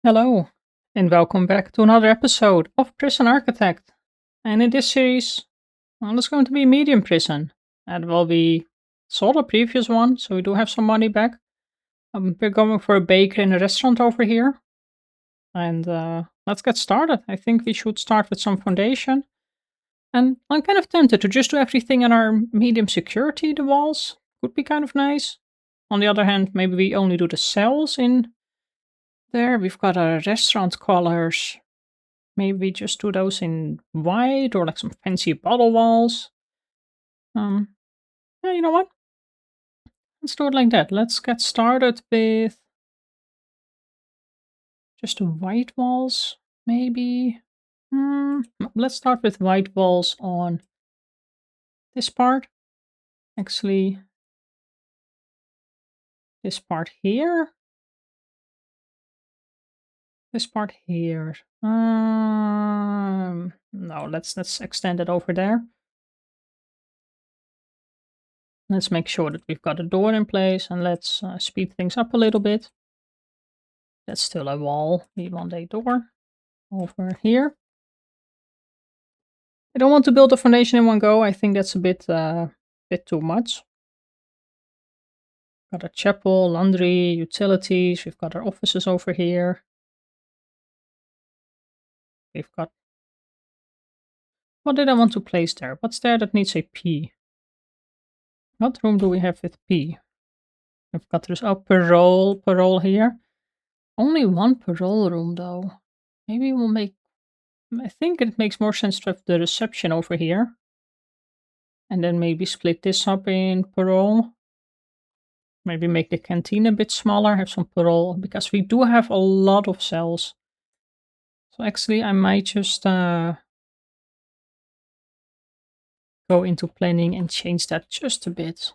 Hello, and welcome back to another episode of Prison Architect. And in this series, well, it's going to be medium prison. And will be sold a previous one, so we do have some money back. We're going for a bakery and a restaurant over here. And let's get started. I think we should start with some foundation. And I'm kind of tempted to just do everything in our medium security, the walls. Could be kind of nice. On the other hand, maybe we only do the cells in there. We've got our restaurant colors. Maybe we just do those in white or like some fancy bottle walls. Um, yeah, you know what? Let's do it like that. Let's get started with just the white walls, maybe. Let's start with white walls on this part. Actually, this part here. This part here. No, let's extend it over there. Let's make sure that we've got a door in place, and let's speed things up a little bit. That's still a wall. We want a door over here. I don't want to build a foundation in one go. I think that's a bit too much. Got a chapel, laundry, utilities. We've got our offices over here. We've got. What did I want to place there? What's there that needs a P? What room do we have with P? We've got this parole here. Only one parole room though. Maybe we'll make. I think it makes more sense to have the reception over here. And then maybe split this up in parole. Maybe make the canteen a bit smaller, have some parole, because we do have a lot of cells. So actually, I might just go into planning and change that just a bit.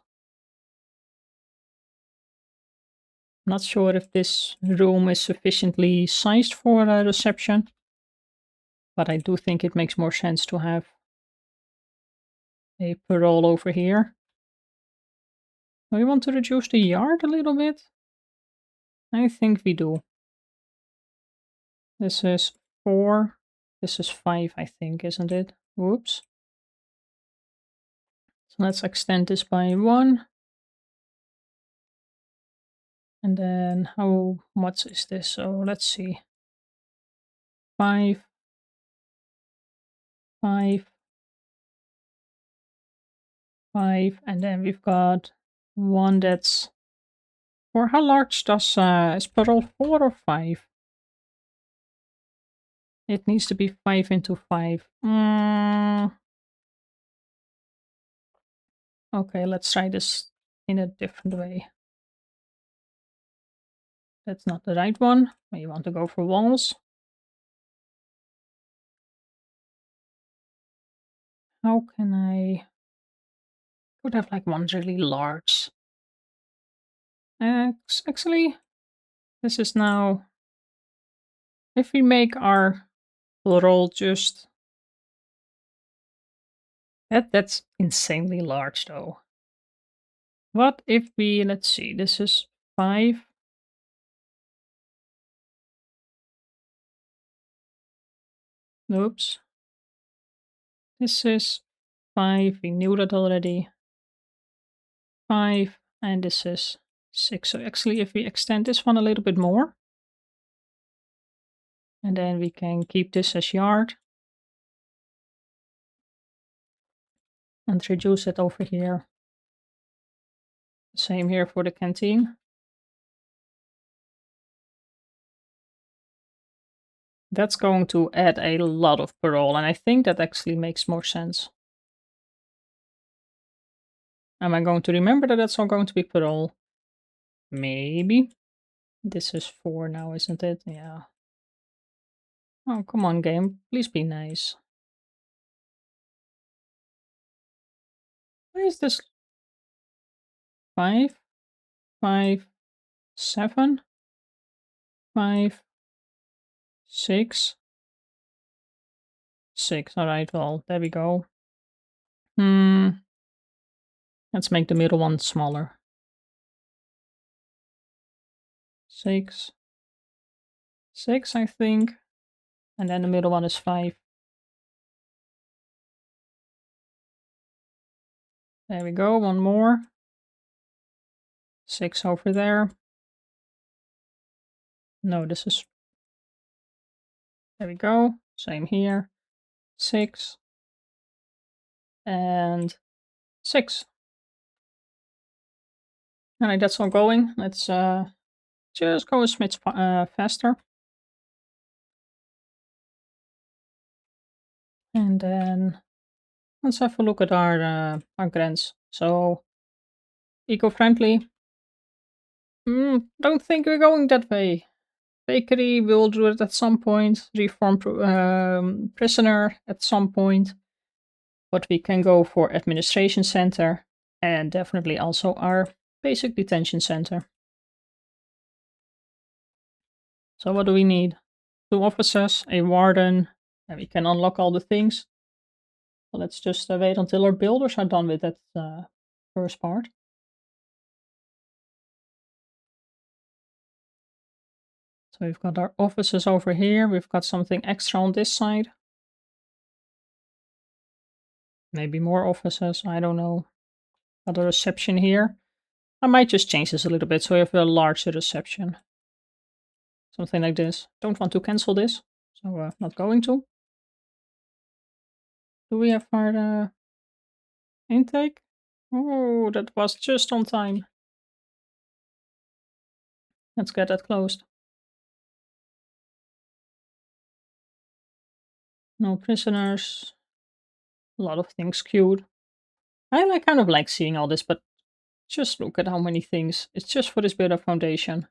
Not sure if this room is sufficiently sized for a reception, but I do think it makes more sense to have a parole over here. We want to reduce the yard a little bit? I think we do. This is 4. This is 5, I think, isn't it? Whoops. So let's extend this by 1. And then how much is this? So let's see. 5, 5, 5, and then we've got one that's. Or how large does is parole 4 or 5? It needs to be 5 into 5. Okay, let's try this in a different way. That's not the right one. We want to go for walls. How can I could have like one really large. Actually, this is now. If we make our roll just that's insanely large though. What if we let's see, this is 5. Oops. This is 5. We knew that already. 5, and this is 6. So actually, if we extend this one a little bit more, and then we can keep this as yard and reduce it over here. Same here for the canteen. That's going to add a lot of parole, and I think that actually makes more sense. Am I going to remember that that's all going to be parole? Maybe. This is 4 now, isn't it? Yeah. Oh, come on, game. Please be nice. Where is this? 5, 5, 7, 5, 6, 6. All right, well, there we go. Let's make the middle one smaller. 6, 6, I think. And then the middle one is 5. There we go, one more. 6 over there. No, this is... There we go. Same here. 6. And 6. Alright, that's all going. Let's just go a smidge faster. And then let's have a look at our grants. So, eco-friendly. Don't think we're going that way. Bakery, we'll do it at some point. Reform prisoner at some point. But we can go for administration center. And definitely also our basic detention center. So what do we need? 2 officers, a warden, and we can unlock all the things. So let's just wait until our builders are done with that first part. So we've got our offices over here. We've got something extra on this side. Maybe more offices, I don't know. Got a reception here. I might just change this a little bit so we have a larger reception. Something like this. Don't want to cancel this, so not going to. Do we have our intake? Oh, that was just on time. Let's get that closed. No prisoners. A lot of things queued. I kind of like seeing all this, but just look at how many things. It's just for this bit of foundation.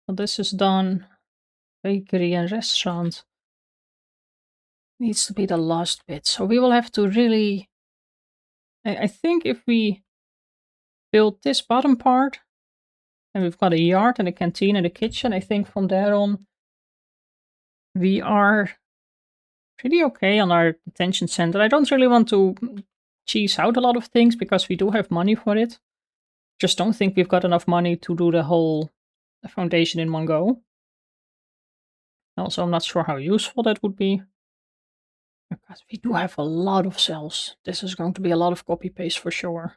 So this is done. Bakery and restaurant needs to be the last bit. So we will have to really... I think if we build this bottom part, and we've got a yard and a canteen and a kitchen, I think from there on we are pretty okay on our detention center. I don't really want to cheese out a lot of things because we do have money for it. Just don't think we've got enough money to do the whole foundation in one go. Also, I'm not sure how useful that would be. Because we do have a lot of cells. This is going to be a lot of copy paste for sure.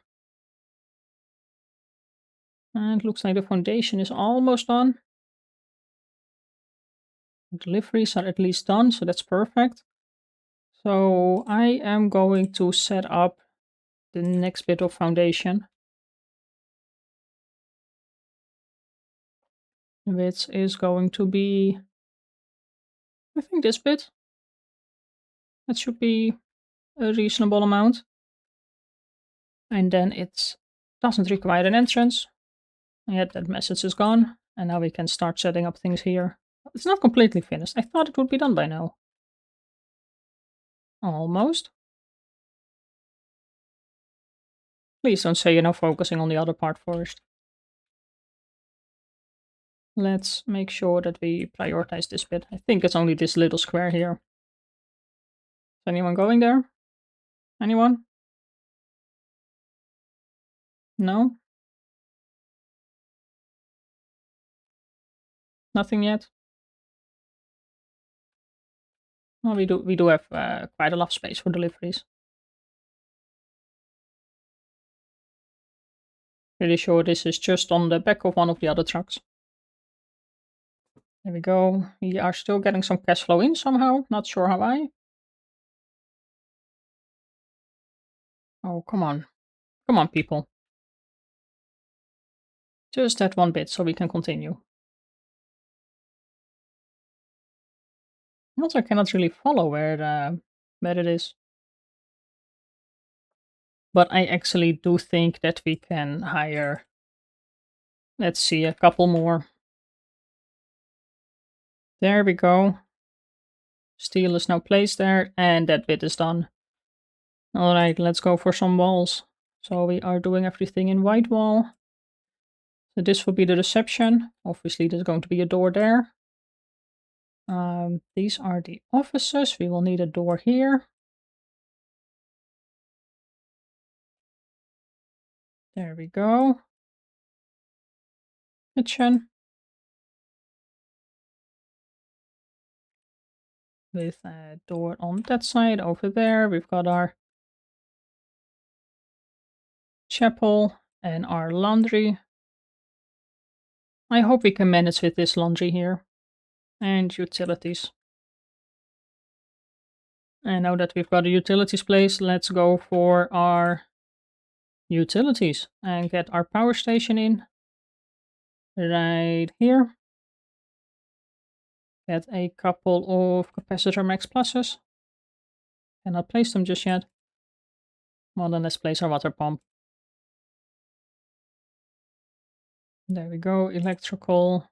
And it looks like the foundation is almost done. Deliveries are at least done, so that's perfect. So I am going to set up the next bit of foundation, which is going to be, I think, this bit. That should be a reasonable amount. And then it doesn't require an entrance. And yet that message is gone. And now we can start setting up things here. It's not completely finished. I thought it would be done by now. Almost. Please don't say you're now focusing on the other part first. Let's make sure that we prioritize this bit. I think it's only this little square here. Is anyone going there? Anyone? No? Nothing yet? Well, we do have quite a lot of space for deliveries. Pretty sure this is just on the back of one of the other trucks. There we go. We are still getting some cash flow in somehow. Not sure how I. Oh, come on. Come on, people. Just that one bit so we can continue. Also, I cannot really follow where it is. But I actually do think that we can hire, let's see, a couple more. There we go. Steel is now placed there, and that bit is done. Alright, let's go for some walls. So we are doing everything in white wall. So this will be the reception. Obviously, there's going to be a door there. These are the offices. We will need a door here. There we go. Kitchen. With a door on that side. Over there, we've got our chapel and our laundry. I hope we can manage with this laundry here. And utilities. And now that we've got a utilities place, let's go for our utilities and get our power station in right here. Get a couple of capacitor max pluses. Cannot place them just yet. Well, then let's place our water pump. There we go, electrical.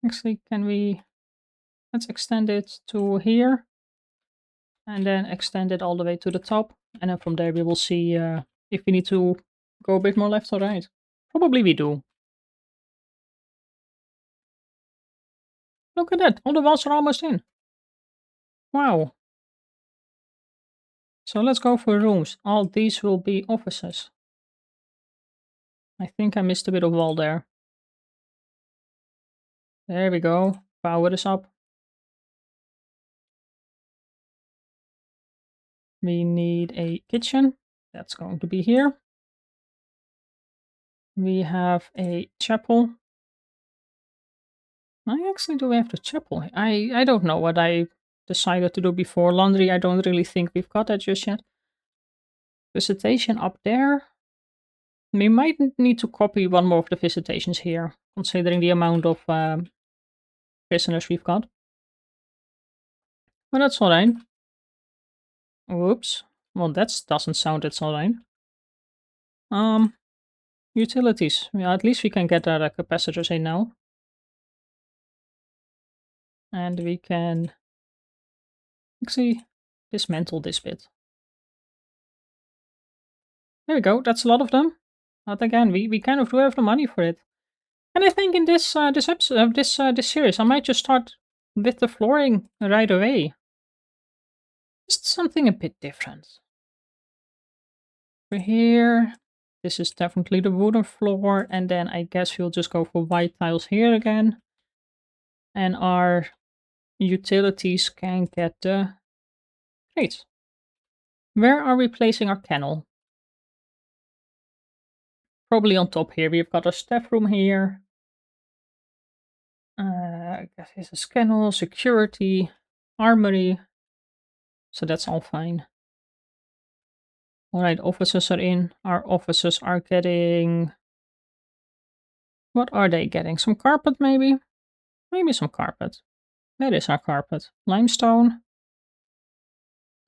Actually, let's extend it to here. And then extend it all the way to the top. And then from there we will see if we need to go a bit more left or right. Probably we do. Look at that, all the walls are almost in. Wow. So let's go for rooms. All these will be offices. I think I missed a bit of wall there. There we go. Power is up. We need a kitchen. That's going to be here. We have a chapel. I actually do have the chapel. I don't know what I decided to do before. Laundry, I don't really think we've got that just yet. Visitation up there. We might need to copy one more of the visitations here, considering the amount of prisoners we've got. But that's alright. Whoops. Well, that doesn't sound it's alright. Utilities. Yeah, at least we can get our capacitors in now. And we can actually dismantle this bit. There we go. That's a lot of them. But again, we kind of do have the money for it. And I think in this this episode, this series, I might just start with the flooring right away. Just something a bit different. Over here, this is definitely the wooden floor, and then I guess we'll just go for white tiles here again. And our utilities can get the great. Where are we placing our kennel? Probably on top here. We've got our staff room here. I guess this is kennel, security, armory. So that's all fine. Alright, officers are in. Our officers are getting... What are they getting? Some carpet maybe? Maybe some carpet. That is our carpet. Limestone.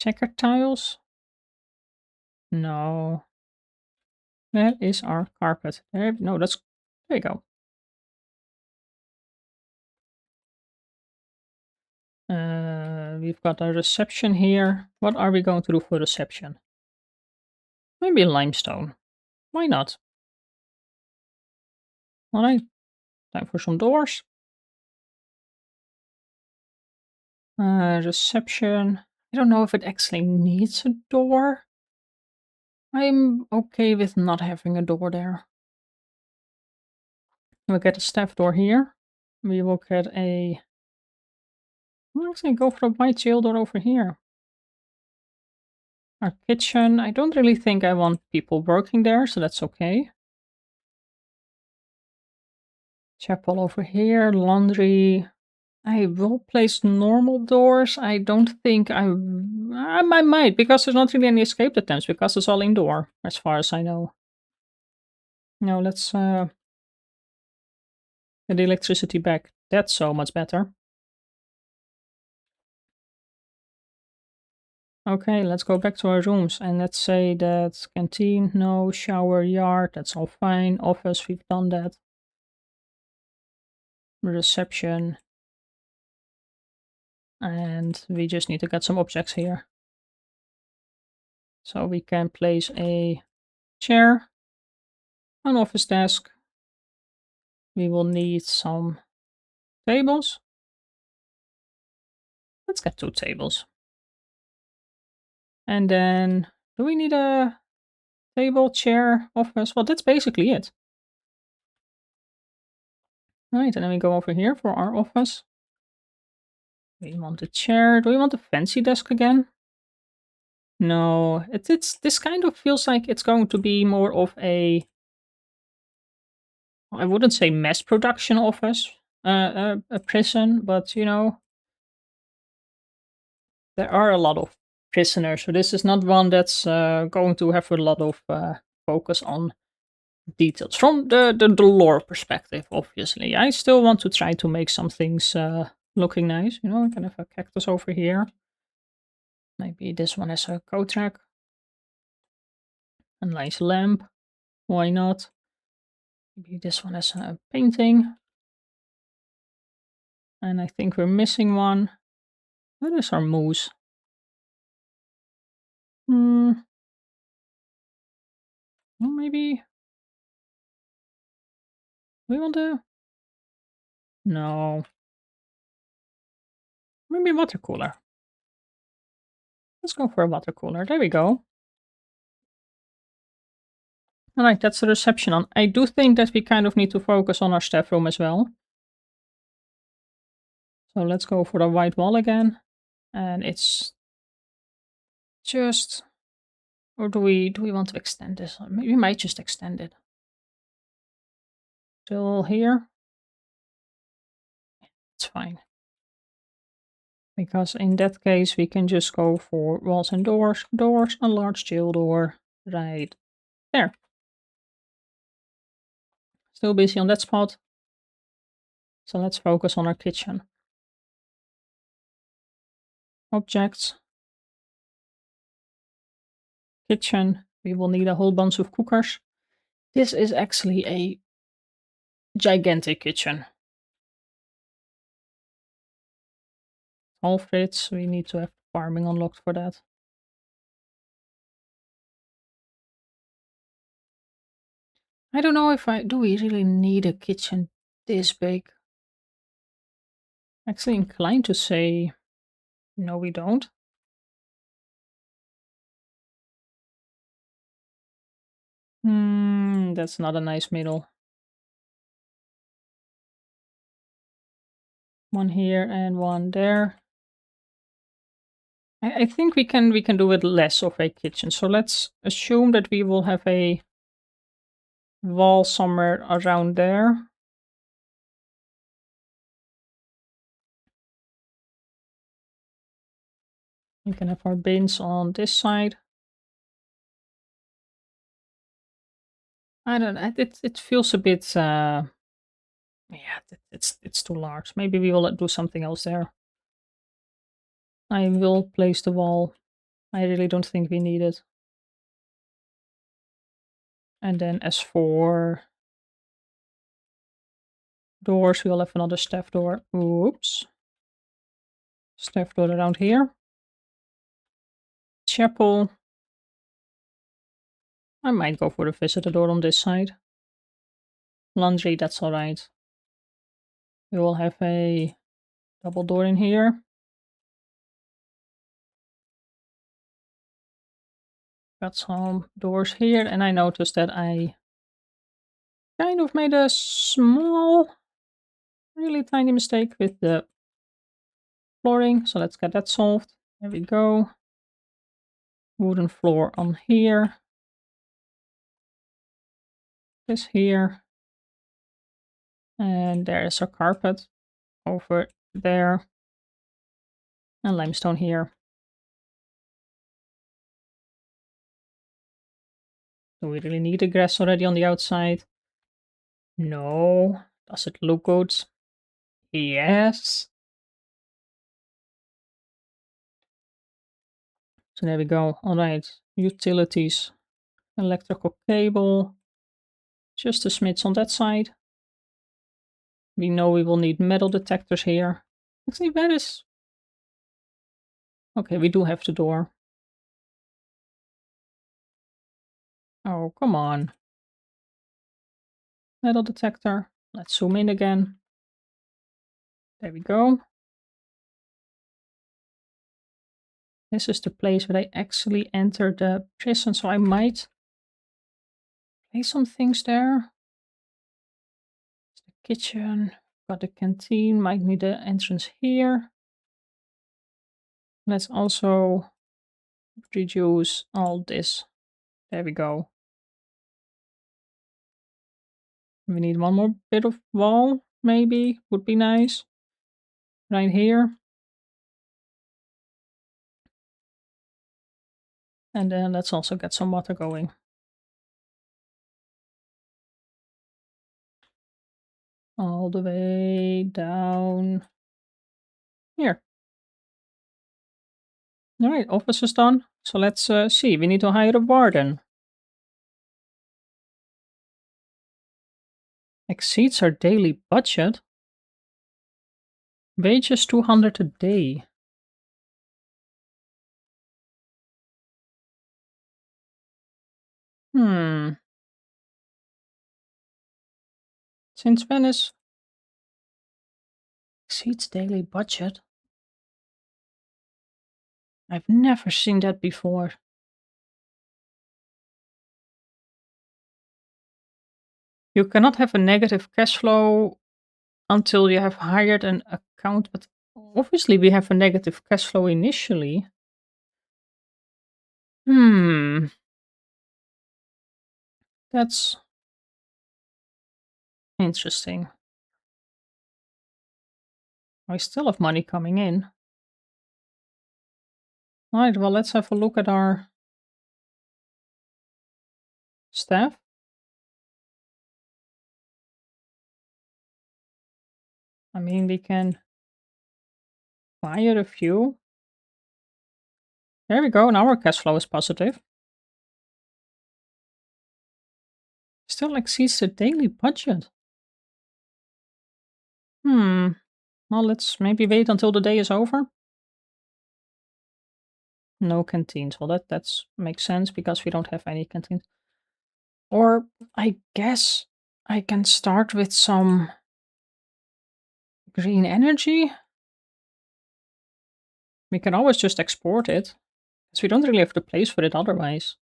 Checkered tiles. No. That is our carpet. There you go. We've got a reception here. What are we going to do for reception? Maybe limestone. Why not? Alright, time for some doors. Reception. I don't know if it actually needs a door. I'm okay with not having a door there. We'll get a staff door here. We will get a... I'll actually go for a white jail door over here. Our kitchen. I don't really think I want people working there, so that's okay. Chapel over here. Laundry. I will place normal doors. I don't think I might, because there's not really any escape attempts, because it's all indoor, as far as I know. Now let's get the electricity back. That's so much better. Okay, let's go back to our rooms, and let's say that canteen, no, shower, yard, that's all fine. Office, we've done that. Reception. And we just need to get some objects here. So we can place a chair, an office desk. We will need some tables. Let's get 2 tables. And then Do we need a table, chair, office? Well, that's basically it. Right, and then we go over here for our office. We want a chair. Do we want a fancy desk again? No, it's this kind of feels like it's going to be more of a, I wouldn't say mass production office, a prison, but you know, there are a lot of prisoners, so this is not one that's going to have a lot of focus on details from the lore perspective. Obviously, I still want to try to make some things looking nice. You know, I can have a cactus over here. Maybe this one has a coat rack, a nice lamp. Why not? Maybe this one has a painting. And I think we're missing one. Where is our moose? Hmm. Well, maybe we want to. No. Maybe a water cooler. Let's go for a water cooler. There we go. Alright, that's the reception on. I do think that we kind of need to focus on our staff room as well. So let's go for the white wall again. And it's just, or do we want to extend this? Maybe we might just extend it. Till here. It's fine. Because in that case we can just go for walls and doors, a large jail door, right there. Still busy on that spot. So let's focus on our kitchen. Objects. Kitchen. We will need a whole bunch of cookers. This is actually a gigantic kitchen. All fridge. We need to have farming unlocked for that. I don't know if do we really need a kitchen this big? Actually inclined to say no, we don't. That's not a nice middle. One here and one there. I think we can do it less of a kitchen. So let's assume that we will have a wall somewhere around there. We can have our bins on this side. I don't know. It feels a bit. Yeah, it's too large. Maybe we will do something else there. I will place the wall. I really don't think we need it. And then as for doors, we'll have another staff door. Oops. Staff door around here. Chapel. I might go for the visitor door on this side. Laundry, that's alright. We will have a double door in here. Got some doors here, and I noticed that I kind of made a small, really tiny mistake with the flooring. So let's get that solved. There we go. Wooden floor on here. This here. And there is our carpet over there. And limestone here. Do we really need the grass already on the outside? No. Does it look good? Yes. So there we go. Alright. Utilities. Electrical cable. Just a smidge on that side. We know we will need metal detectors here. Actually, where is... Okay, we do have the door. Oh, come on. Metal detector. Let's zoom in again. There we go. This is the place where they actually enter the prison, so I might place some things there. The kitchen, got the canteen, might need the entrance here. Let's also reduce all this. There we go. We need one more bit of wall, maybe, would be nice. Right here. And then let's also get some water going. All the way down here. All right, office is done. So let's see. We need to hire a warden. Exceeds our daily budget. Wages 200 a day. Hmm. Since when is exceeds daily budget? I've never seen that before. You cannot have a negative cash flow until you have hired an account, but obviously we have a negative cash flow initially. Hmm. That's interesting. I still have money coming in. All right, well, let's have a look at our staff. I mean, we can fire a few. There we go, now our cash flow is positive. Still exceeds the daily budget. Hmm. Well, let's maybe wait until the day is over. No canteens. Well, that's makes sense because we don't have any canteens. Or I guess I can start with some green energy. We can always just export it, because we don't really have the place for it otherwise.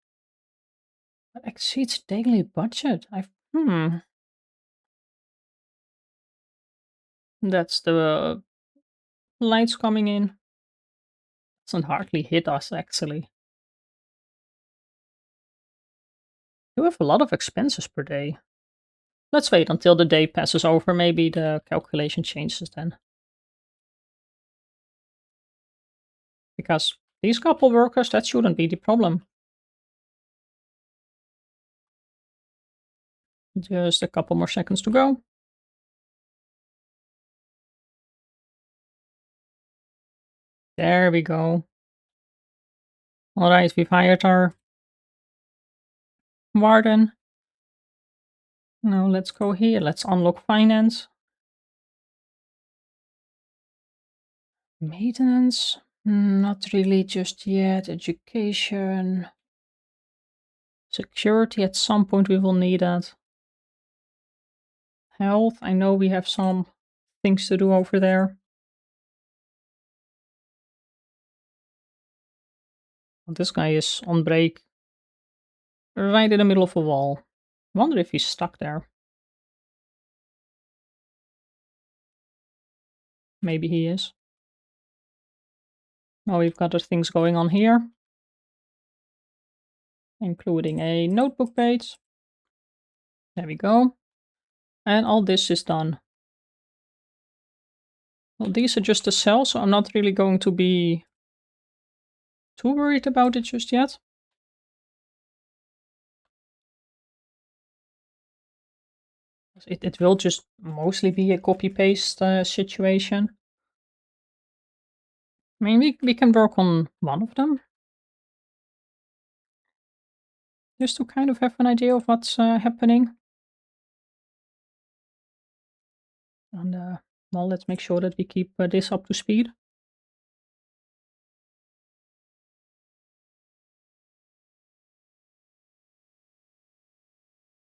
That exceeds daily budget. That's the lights coming in. Doesn't hardly hit us actually. You have a lot of expenses per day. Let's wait until the day passes over. Maybe the calculation changes then. Because these couple workers, that shouldn't be the problem. Just a couple more seconds to go. There we go. All right, we've hired our warden. Now let's go here. Let's unlock finance. Maintenance? Not really just yet. Education. Security, at some point we will need that. Health, I know we have some things to do over there. This guy is on break. Right in the middle of a wall. Wonder if he's stuck there. Maybe he is. Now we've got other things going on here, including a notebook page. There we go. And all this is done. Well, these are just the cells, so I'm not really going to be too worried about it just yet. It will just mostly be a copy-paste situation. I mean, we can work on one of them. Just to kind of have an idea of what's happening. And, well, let's make sure that we keep this up to speed.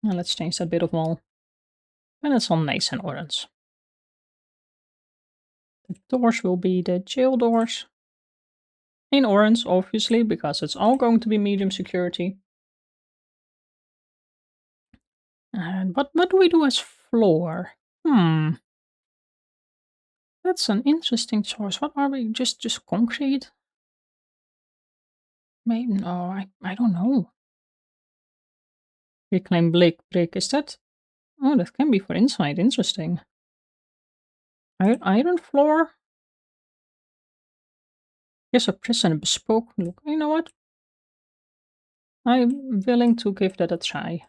And let's change that bit of wall. And it's on nice and orange. The doors will be the jail doors. In orange, obviously, because it's all going to be medium security. And what do we do as floor? Hmm, that's an interesting choice. What are we? Just concrete? Maybe no. I don't know. Reclaim brick. Is that? Oh, that can be for inside. Interesting. Iron floor. Yes, a prison, a bespoke look. You know what? I'm willing to give that a try.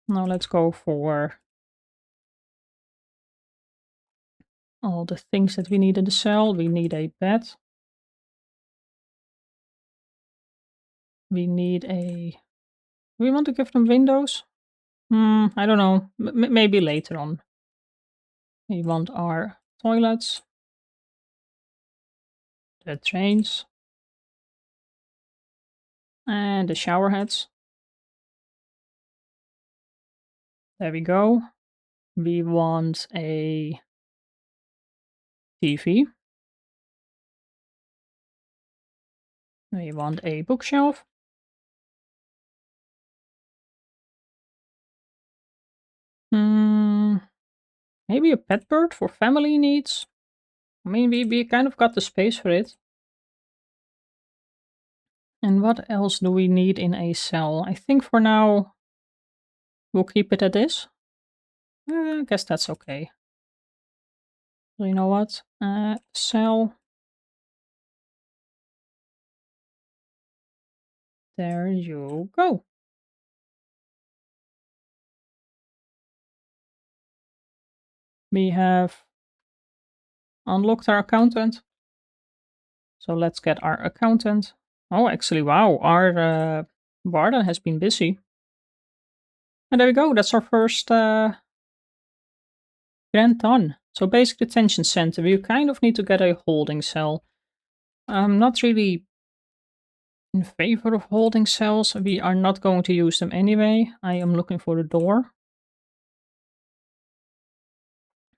Now let's go for all the things that we need in the cell. We need a bed. We need a. We want to give them windows? I don't know. Maybe later on. We want our toilets, the drains, and the shower heads. There we go. We want a TV. We want a bookshelf. Hmm, maybe a pet bird for family needs. I mean, we kind of got the space for it. And what else do we need in a cell? I think for now we'll keep it at this. I guess that's okay. So you know what? Cell. There you go. We have unlocked our accountant. So let's get our accountant. Oh, actually, wow, our Warden has been busy. And there we go. That's our first grand done. So basic detention center. We kind of need to get a holding cell. I'm not really in favor of holding cells. We are not going to use them anyway. I am looking for the door.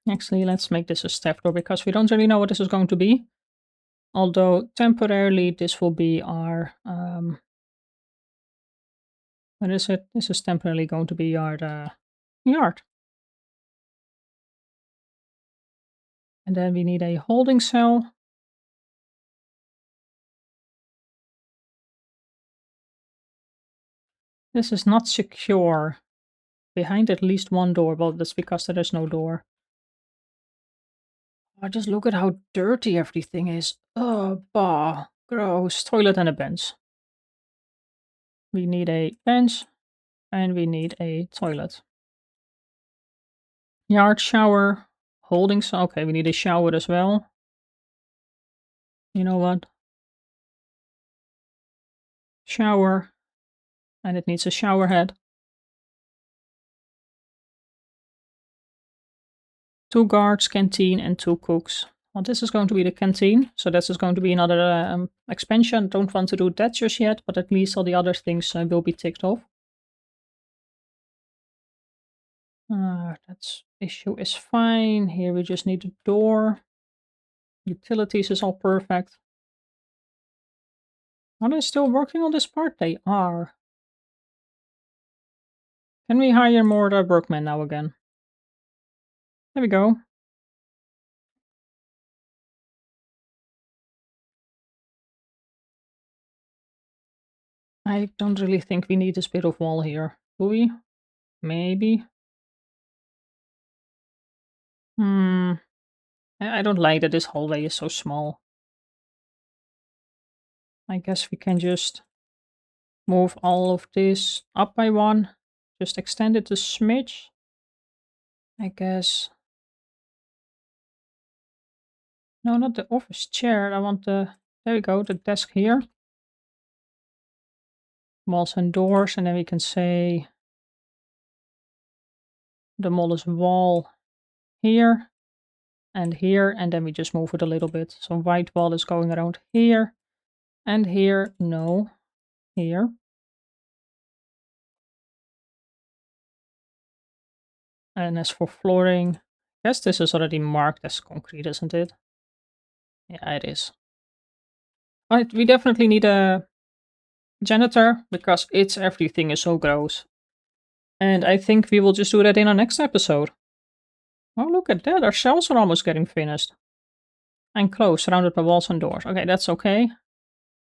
Actually, let's make this a step door because we don't really know what this is going to be. Although temporarily this will be our what is it? This is temporarily going to be our yard. And then we need a holding cell. This is not secure. Behind at least one door. Well, that's because there is no door. Oh, just look at how dirty everything is. Oh, bah. Gross. Toilet and a bench. We need a bench. And we need a toilet. Yard shower. Holding cell. Okay, we need a shower as well. You know what? Shower. And it needs a shower head. 2 guards, canteen, and 2 cooks. Well, this is going to be the canteen, so this is going to be another expansion. Don't want to do that just yet, but at least all the other things will be ticked off. That's issue is fine. Here we just need a door. Utilities is all perfect. Are they still working on this part? They are. Can we hire more workmen now again? There we go. I don't really think we need this bit of wall here. Do we? Maybe. I don't like that this hallway is so small. I guess we can just move all of this up by one. Just extend it a smidge. I guess. No, not the office chair. I want the. There we go, the desk here. Walls and doors, and then we can say demolish wall here and here, and then we just move it a little bit. So white wall is going around here and here. No, here. And as for flooring, I guess this is already marked as concrete, isn't it? Yeah, it is. We definitely need a janitor because it's everything is so gross. And I think we will just do that in our next episode. Oh, look at that. Our cells are almost getting finished. And closed, surrounded by walls and doors. Okay, that's okay.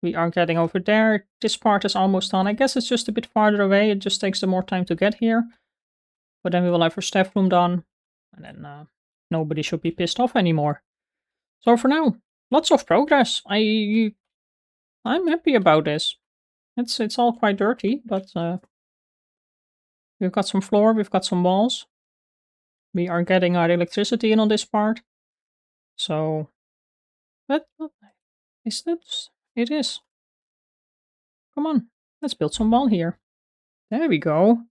We are getting over there. This part is almost done. I guess it's just a bit farther away. It just takes them more time to get here. But then we will have our staff room done. And then nobody should be pissed off anymore. So for now, lots of progress. I'm happy about this. It's all quite dirty, but we've got some floor, we've got some walls. We are getting our electricity in on this part. So what is that? It is. Come on, let's build some wall here. There we go.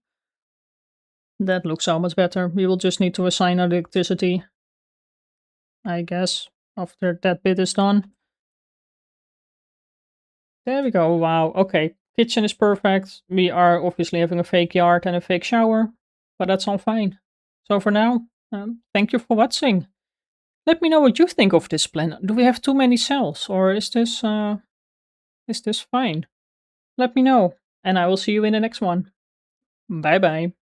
That looks so much better. We will just need to assign our electricity, I guess, after that bit is done. There we go. Wow. Okay. Kitchen is perfect. We are obviously having a fake yard and a fake shower, but that's all fine. So for now, thank you for watching. Let me know what you think of this plan. Do we have too many cells, or is this fine? Let me know, and I will see you in the next one. Bye bye.